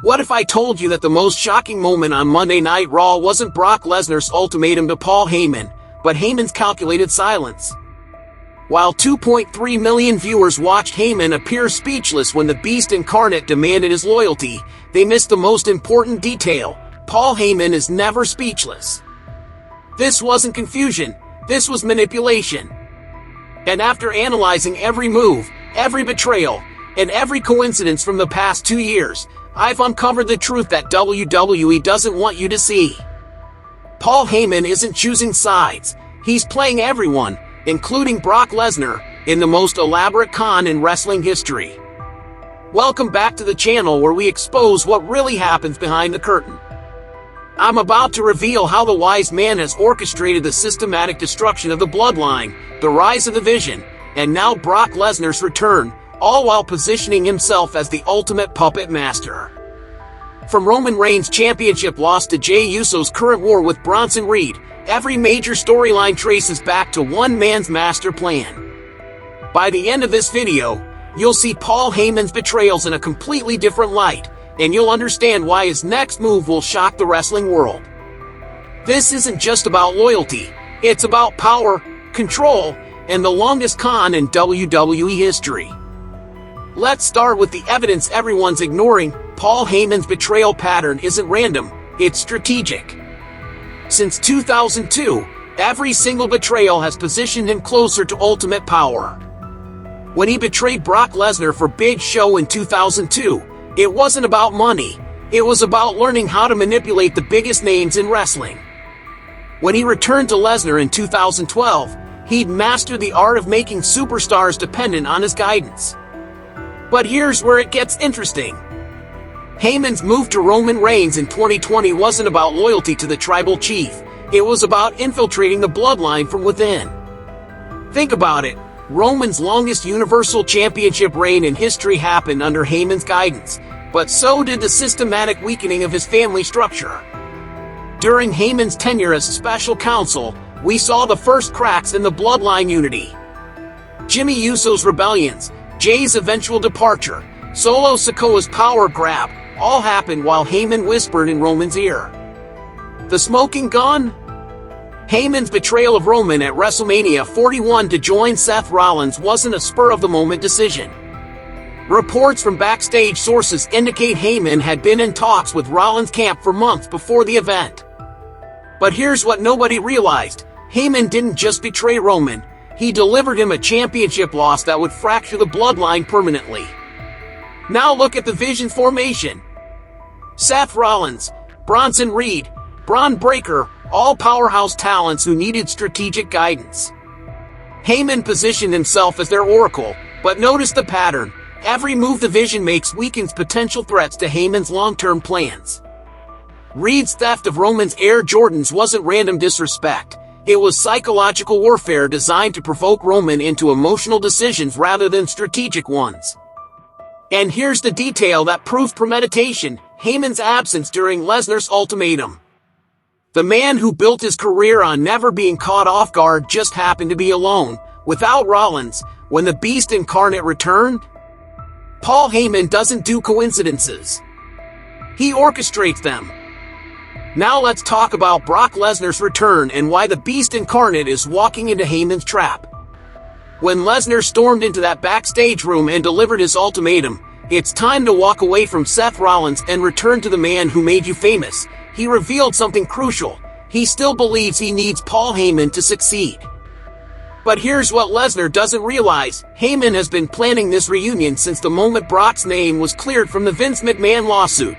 What if I told you that the most shocking moment on Monday Night Raw wasn't Brock Lesnar's ultimatum to Paul Heyman, but Heyman's calculated silence? While 2.3 million viewers watched Heyman appear speechless when the Beast Incarnate demanded his loyalty, they missed the most important detail. Paul Heyman is never speechless. This wasn't confusion, this was manipulation. And after analyzing every move, every betrayal, and every coincidence from the past 2 years, I've uncovered the truth that WWE doesn't want you to see. Paul Heyman isn't choosing sides, he's playing everyone, including Brock Lesnar, in the most elaborate con in wrestling history. Welcome back to the channel where we expose what really happens behind the curtain. I'm about to reveal how the wise man has orchestrated the systematic destruction of the Bloodline, the rise of the Vision, and now Brock Lesnar's return, all while positioning himself as the ultimate puppet master. From Roman Reigns' championship loss to Jey Uuso's current war with Bronson Reed, every major storyline traces back to one man's master plan. By the end of this video, you'll see Paul Heyman's betrayals in a completely different light, and you'll understand why his next move will shock the wrestling world. This isn't just about loyalty, it's about power, control, and the longest con in WWE history. Let's start with the evidence everyone's ignoring. Paul Heyman's betrayal pattern isn't random, it's strategic. Since 2002, every single betrayal has positioned him closer to ultimate power. When he betrayed Brock Lesnar for Big Show in 2002, it wasn't about money, it was about learning how to manipulate the biggest names in wrestling. When he returned to Lesnar in 2012, he'd mastered the art of making superstars dependent on his guidance. But here's where it gets interesting. Heyman's move to Roman Reigns in 2020 wasn't about loyalty to the tribal chief, it was about infiltrating the Bloodline from within. Think about it, Roman's longest Universal Championship reign in history happened under Heyman's guidance, but so did the systematic weakening of his family structure. During Heyman's tenure as special counsel, we saw the first cracks in the Bloodline unity. Jimmy Uso's rebellions, Jey's eventual departure, Solo Sikoa's power grab, all happened while Heyman whispered in Roman's ear. The smoking gun? Heyman's betrayal of Roman at WrestleMania 41 to join Seth Rollins wasn't a spur-of-the-moment decision. Reports from backstage sources indicate Heyman had been in talks with Rollins' camp for months before the event. But here's what nobody realized. Heyman didn't just betray Roman, he delivered him a championship loss that would fracture the Bloodline permanently. Now look at the Vision formation. Seth Rollins, Bronson Reed, Braun Breaker, all powerhouse talents who needed strategic guidance. Heyman positioned himself as their oracle, but notice the pattern. Every move the Vision makes weakens potential threats to Heyman's long-term plans. Reed's theft of Roman's Air Jordans wasn't random disrespect. It was psychological warfare designed to provoke Roman into emotional decisions rather than strategic ones. And here's the detail that proves premeditation: Heyman's absence during Lesnar's ultimatum. The man who built his career on never being caught off guard just happened to be alone, without Rollins, when the Beast Incarnate returned. Paul Heyman doesn't do coincidences. He orchestrates them. Now let's talk about Brock Lesnar's return and why the Beast Incarnate is walking into Heyman's trap. When Lesnar stormed into that backstage room and delivered his ultimatum, "It's time to walk away from Seth Rollins and return to the man who made you famous," he revealed something crucial. He still believes he needs Paul Heyman to succeed. But here's what Lesnar doesn't realize. Heyman has been planning this reunion since the moment Brock's name was cleared from the Vince McMahon lawsuit.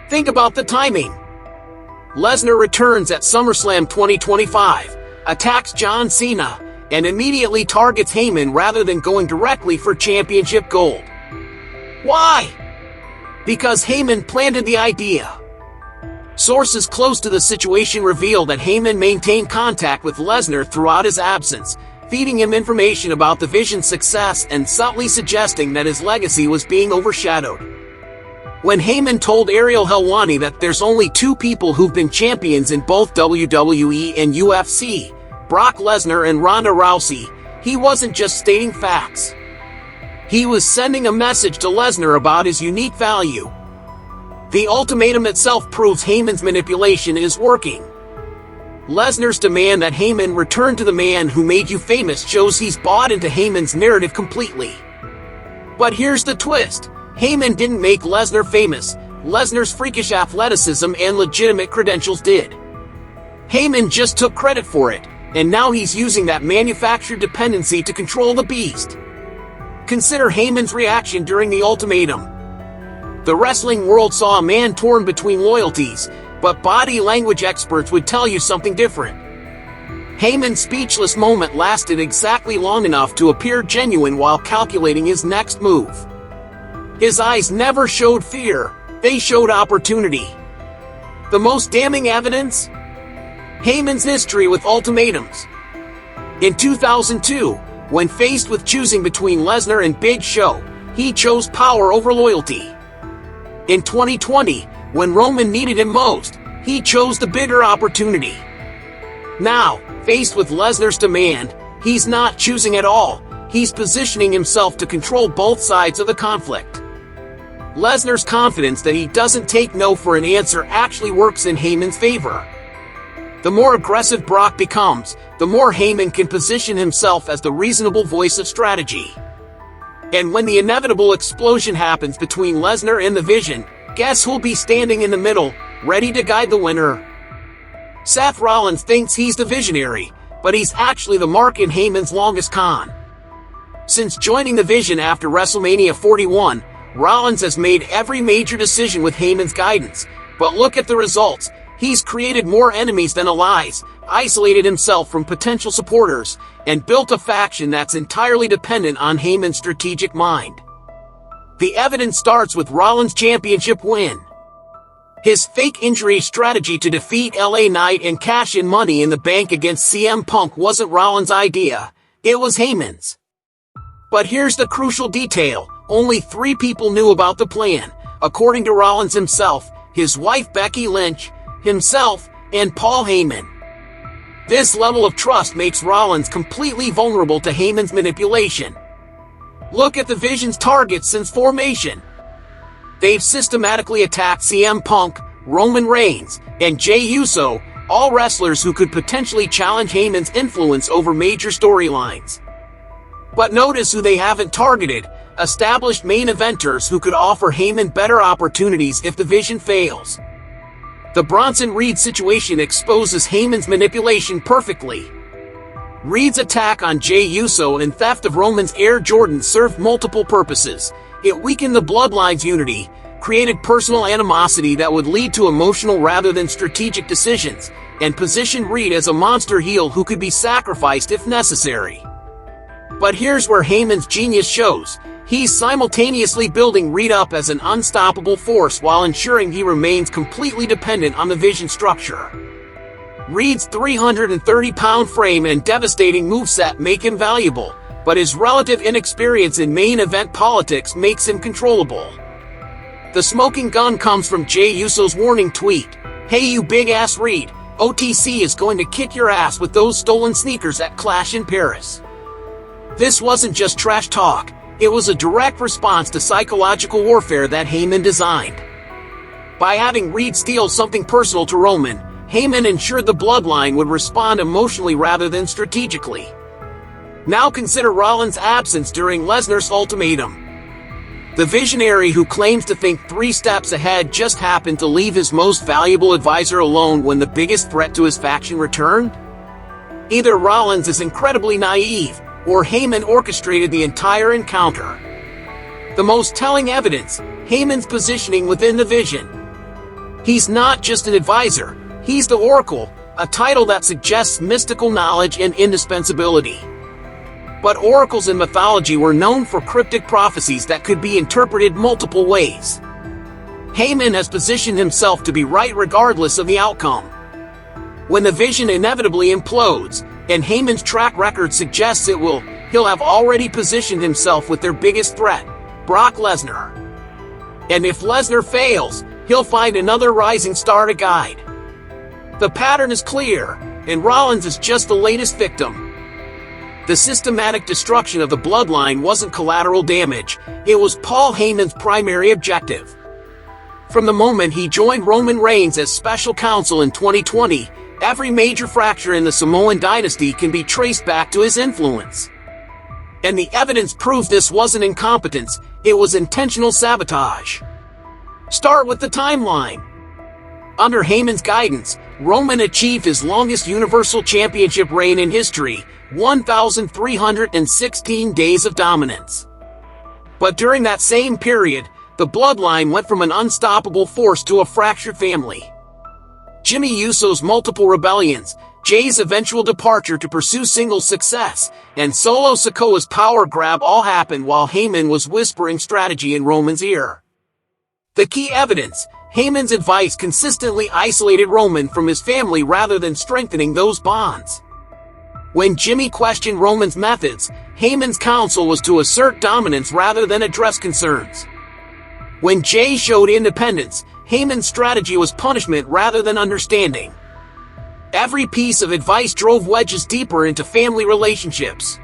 Think about the timing. Lesnar returns at SummerSlam 2025, attacks John Cena, and immediately targets Heyman rather than going directly for championship gold. Why? Because Heyman planted the idea. Sources close to the situation reveal that Heyman maintained contact with Lesnar throughout his absence, feeding him information about the Vision's success and subtly suggesting that his legacy was being overshadowed. When Heyman told Ariel Helwani that there's only two people who've been champions in both WWE and UFC, Brock Lesnar and Ronda Rousey, he wasn't just stating facts. He was sending a message to Lesnar about his unique value. The ultimatum itself proves Heyman's manipulation is working. Lesnar's demand that Heyman return to the man who made you famous shows he's bought into Heyman's narrative completely. But here's the twist. Heyman didn't make Lesnar famous. Lesnar's freakish athleticism and legitimate credentials did. Heyman just took credit for it, and now he's using that manufactured dependency to control the beast. Consider Heyman's reaction during the ultimatum. The wrestling world saw a man torn between loyalties, but body language experts would tell you something different. Heyman's speechless moment lasted exactly long enough to appear genuine while calculating his next move. His eyes never showed fear, they showed opportunity. The most damning evidence? Heyman's history with ultimatums. In 2002, when faced with choosing between Lesnar and Big Show, he chose power over loyalty. In 2020, when Roman needed him most, he chose the bigger opportunity. Now, faced with Lesnar's demand, he's not choosing at all, he's positioning himself to control both sides of the conflict. Lesnar's confidence that he doesn't take no for an answer actually works in Heyman's favor. The more aggressive Brock becomes, the more Heyman can position himself as the reasonable voice of strategy. And when the inevitable explosion happens between Lesnar and the Vision, guess who'll be standing in the middle, ready to guide the winner? Seth Rollins thinks he's the visionary, but he's actually the mark in Heyman's longest con. Since joining the Vision after WrestleMania 41, Rollins has made every major decision with Heyman's guidance, but look at the results. He's created more enemies than allies, isolated himself from potential supporters, and built a faction that's entirely dependent on Heyman's strategic mind. The evidence starts with Rollins' championship win. His fake injury strategy to defeat LA Knight and cash in Money in the Bank against CM Punk wasn't Rollins' idea, it was Heyman's. But here's the crucial detail, only 3 people knew about the plan, according to Rollins himself, his wife Becky Lynch, himself, and Paul Heyman. This level of trust makes Rollins completely vulnerable to Heyman's manipulation. Look at the Vision's targets since formation. They've systematically attacked CM Punk, Roman Reigns, and Jey Uuso, all wrestlers who could potentially challenge Heyman's influence over major storylines. But notice who they haven't targeted, established main eventers who could offer Heyman better opportunities if the Vision fails. The Bronson Reed situation exposes Heyman's manipulation perfectly. Reed's attack on Jey Uuso and theft of Roman's Air Jordan served multiple purposes. It weakened the Bloodline's unity, created personal animosity that would lead to emotional rather than strategic decisions, and positioned Reed as a monster heel who could be sacrificed if necessary. But here's where Heyman's genius shows. He's simultaneously building Reed up as an unstoppable force while ensuring he remains completely dependent on the Vision structure. Reed's 330-pound frame and devastating moveset make him valuable, but his relative inexperience in main event politics makes him controllable. The smoking gun comes from Jey Uso's warning tweet, "Hey you big-ass Reed, OTC is going to kick your ass with those stolen sneakers at Clash in Paris." This wasn't just trash talk. It was a direct response to psychological warfare that Heyman designed. By having Reed steal something personal to Roman, Heyman ensured the Bloodline would respond emotionally rather than strategically. Now consider Rollins' absence during Lesnar's ultimatum. The visionary who claims to think 3 steps ahead just happened to leave his most valuable advisor alone when the biggest threat to his faction returned? Either Rollins is incredibly naive, or Heyman orchestrated the entire encounter. The most telling evidence, Heyman's positioning within the Vision. He's not just an advisor, he's the Oracle, a title that suggests mystical knowledge and indispensability. But oracles in mythology were known for cryptic prophecies that could be interpreted multiple ways. Heyman has positioned himself to be right regardless of the outcome. When the Vision inevitably implodes, and Heyman's track record suggests it will, he'll have already positioned himself with their biggest threat, Brock Lesnar. And if Lesnar fails, he'll find another rising star to guide. The pattern is clear, and Rollins is just the latest victim. The systematic destruction of the Bloodline wasn't collateral damage, it was Paul Heyman's primary objective. From the moment he joined Roman Reigns as special counsel in 2020, every major fracture in the Samoan dynasty can be traced back to his influence. And the evidence proves this wasn't incompetence, it was intentional sabotage. Start with the timeline. Under Heyman's guidance, Roman achieved his longest Universal Championship reign in history, 1,316 days of dominance. But during that same period, the Bloodline went from an unstoppable force to a fractured family. Jey Uuso's multiple rebellions, Jey's eventual departure to pursue single success, and Solo Sikoa's power grab all happened while Heyman was whispering strategy in Roman's ear. The key evidence: Heyman's advice consistently isolated Roman from his family rather than strengthening those bonds. When Jimmy questioned Roman's methods, Heyman's counsel was to assert dominance rather than address concerns. When Jey showed independence, Heyman's strategy was punishment rather than understanding. Every piece of advice drove wedges deeper into family relationships.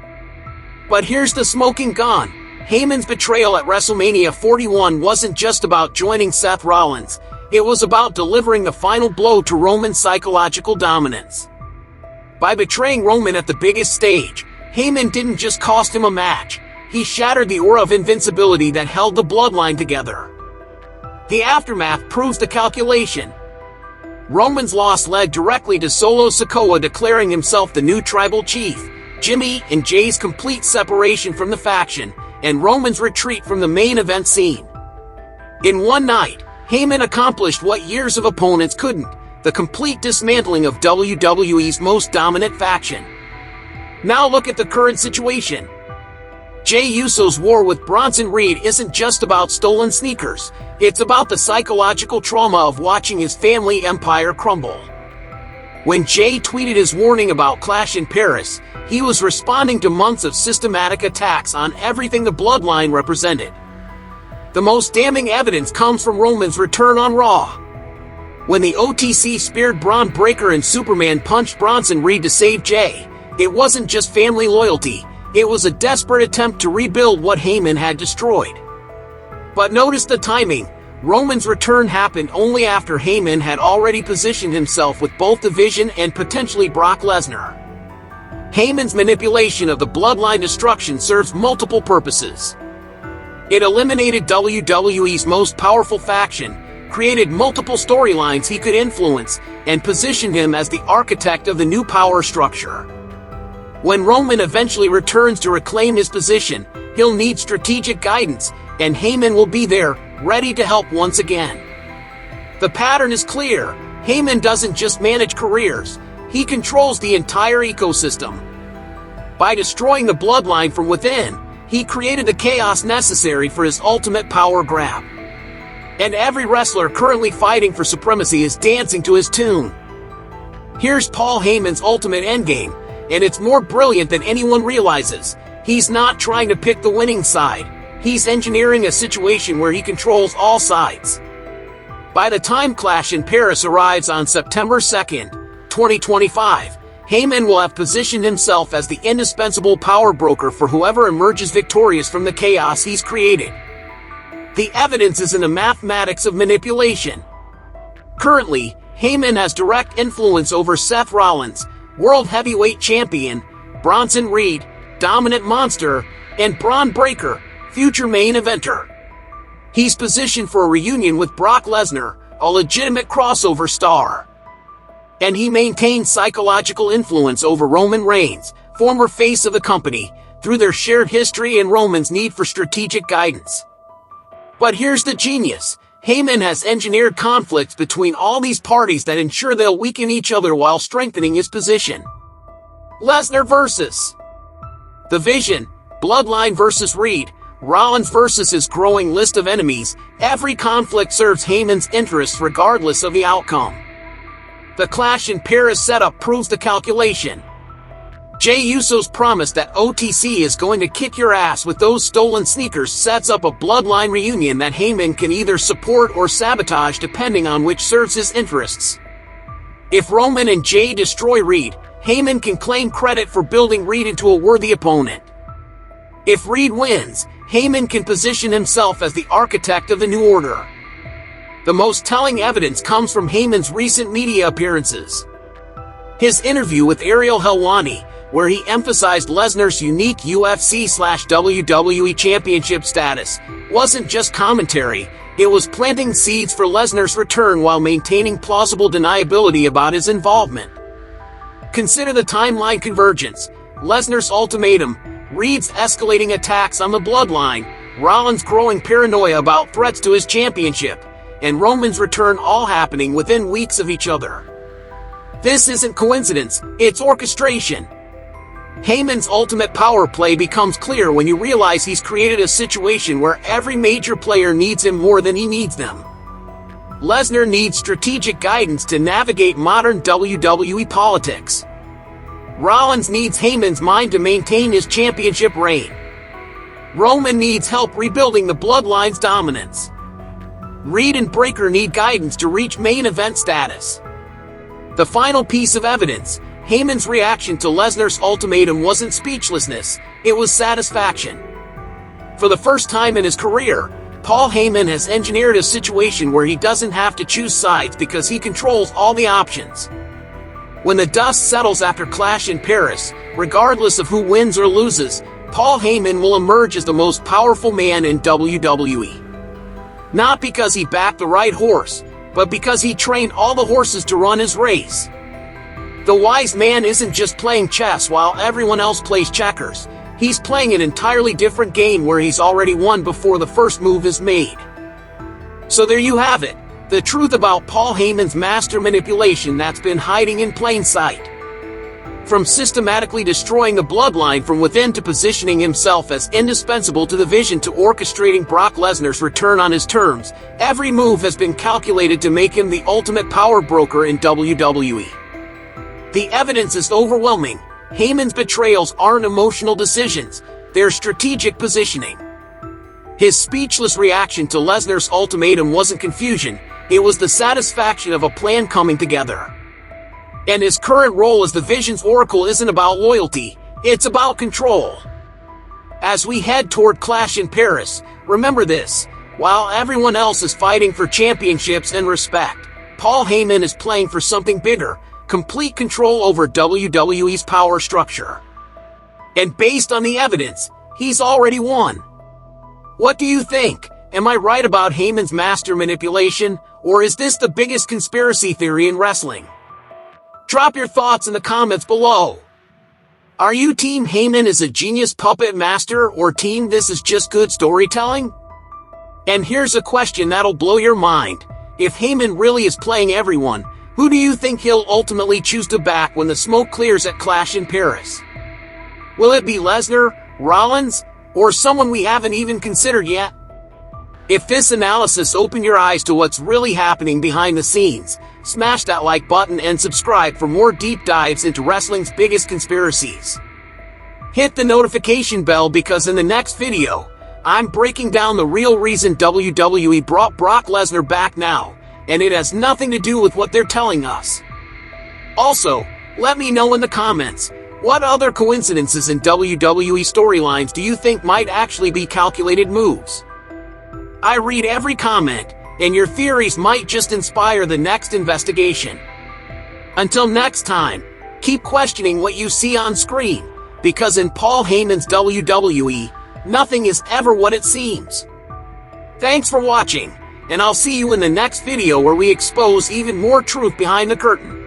But here's the smoking gun. Heyman's betrayal at WrestleMania 41 wasn't just about joining Seth Rollins, it was about delivering the final blow to Roman's psychological dominance. By betraying Roman at the biggest stage, Heyman didn't just cost him a match, he shattered the aura of invincibility that held the Bloodline together. The aftermath proves the calculation. Roman's loss led directly to Solo Sikoa declaring himself the new tribal chief, Jimmy and Jey's complete separation from the faction, and Roman's retreat from the main event scene. In one night, Heyman accomplished what years of opponents couldn't, the complete dismantling of WWE's most dominant faction. Now look at the current situation. Jey Uso's war with Bronson Reed isn't just about stolen sneakers, it's about the psychological trauma of watching his family empire crumble. When Jey tweeted his warning about Clash in Paris, he was responding to months of systematic attacks on everything the Bloodline represented. The most damning evidence comes from Roman's return on Raw. When the OTC speared Braun Breaker and Superman punched Bronson Reed to save Jey, it wasn't just family loyalty, it was a desperate attempt to rebuild what Heyman had destroyed. But notice the timing. Roman's return happened only after Heyman had already positioned himself with both the Vision and potentially Brock Lesnar. Heyman's manipulation of the Bloodline destruction serves multiple purposes. It eliminated WWE's most powerful faction, created multiple storylines he could influence, and positioned him as the architect of the new power structure. When Roman eventually returns to reclaim his position, he'll need strategic guidance, and Heyman will be there, ready to help once again. The pattern is clear. Heyman doesn't just manage careers, he controls the entire ecosystem. By destroying the Bloodline from within, he created the chaos necessary for his ultimate power grab. And every wrestler currently fighting for supremacy is dancing to his tune. Here's Paul Heyman's ultimate endgame, and it's more brilliant than anyone realizes. He's not trying to pick the winning side. He's engineering a situation where he controls all sides. By the time Clash in Paris arrives on September 2nd, 2025, Heyman will have positioned himself as the indispensable power broker for whoever emerges victorious from the chaos he's created. The evidence is in the mathematics of manipulation. Currently, Heyman has direct influence over Seth Rollins, World Heavyweight Champion, Bronson Reed, Dominant Monster, and Braun Breaker, future main eventer. He's positioned for a reunion with Brock Lesnar, a legitimate crossover star. And he maintains psychological influence over Roman Reigns, former face of the company, through their shared history and Roman's need for strategic guidance. But here's the genius. Heyman has engineered conflicts between all these parties that ensure they'll weaken each other while strengthening his position. Lesnar versus The Vision, Bloodline versus Reed, Rollins versus his growing list of enemies. Every conflict serves Heyman's interests regardless of the outcome. The Clash in Paris setup proves the calculation. Jey Uso's promise that OTC is going to kick your ass with those stolen sneakers sets up a Bloodline reunion that Heyman can either support or sabotage depending on which serves his interests. If Roman and Jey destroy Reed, Heyman can claim credit for building Reed into a worthy opponent. If Reed wins, Heyman can position himself as the architect of the new order. The most telling evidence comes from Heyman's recent media appearances. His interview with Ariel Helwani, where he emphasized Lesnar's unique UFC/WWE championship status, wasn't just commentary, it was planting seeds for Lesnar's return while maintaining plausible deniability about his involvement. Consider the timeline convergence: Lesnar's ultimatum, Reed's escalating attacks on the Bloodline, Rollins' growing paranoia about threats to his championship, and Roman's return all happening within weeks of each other. This isn't coincidence, it's orchestration. Heyman's ultimate power play becomes clear when you realize he's created a situation where every major player needs him more than he needs them. Lesnar needs strategic guidance to navigate modern WWE politics. Rollins needs Heyman's mind to maintain his championship reign. Roman needs help rebuilding the Bloodline's dominance. Reed and Breakker need guidance to reach main event status. The final piece of evidence: Heyman's reaction to Lesnar's ultimatum wasn't speechlessness, it was satisfaction. For the first time in his career, Paul Heyman has engineered a situation where he doesn't have to choose sides because he controls all the options. When the dust settles after Clash in Paris, regardless of who wins or loses, Paul Heyman will emerge as the most powerful man in WWE. Not because he backed the right horse, but because he trained all the horses to run his race. The wise man isn't just playing chess while everyone else plays checkers. He's playing an entirely different game where he's already won before the first move is made. So there you have it, the truth about Paul Heyman's master manipulation that's been hiding in plain sight. From systematically destroying the Bloodline from within to positioning himself as indispensable to the vision to orchestrating Brock Lesnar's return on his terms, every move has been calculated to make him the ultimate power broker in WWE. The evidence is overwhelming. Heyman's betrayals aren't emotional decisions, they're strategic positioning. His speechless reaction to Lesnar's ultimatum wasn't confusion, it was the satisfaction of a plan coming together. And his current role as the Vision's Oracle isn't about loyalty, it's about control. As we head toward Clash in Paris, remember this: while everyone else is fighting for championships and respect, Paul Heyman is playing for something bigger: complete control over WWE's power structure. And based on the evidence, he's already won. What do you think? Am I right about Heyman's master manipulation, or is this the biggest conspiracy theory in wrestling? Drop your thoughts in the comments below. Are you Team Heyman is a genius puppet master, or Team this is just good storytelling? And here's a question that'll blow your mind. If Heyman really is playing everyone, who do you think he'll ultimately choose to back when the smoke clears at Clash in Paris? Will it be Lesnar, Rollins, or someone we haven't even considered yet? If this analysis opened your eyes to what's really happening behind the scenes, smash that like button and subscribe for more deep dives into wrestling's biggest conspiracies. Hit the notification bell because in the next video, I'm breaking down the real reason WWE brought Brock Lesnar back now, and it has nothing to do with what they're telling us. Also, let me know in the comments, what other coincidences in WWE storylines do you think might actually be calculated moves? I read every comment, and your theories might just inspire the next investigation. Until next time, keep questioning what you see on screen, because in Paul Heyman's WWE, nothing is ever what it seems. Thanks for watching, and I'll see you in the next video where we expose even more truth behind the curtain.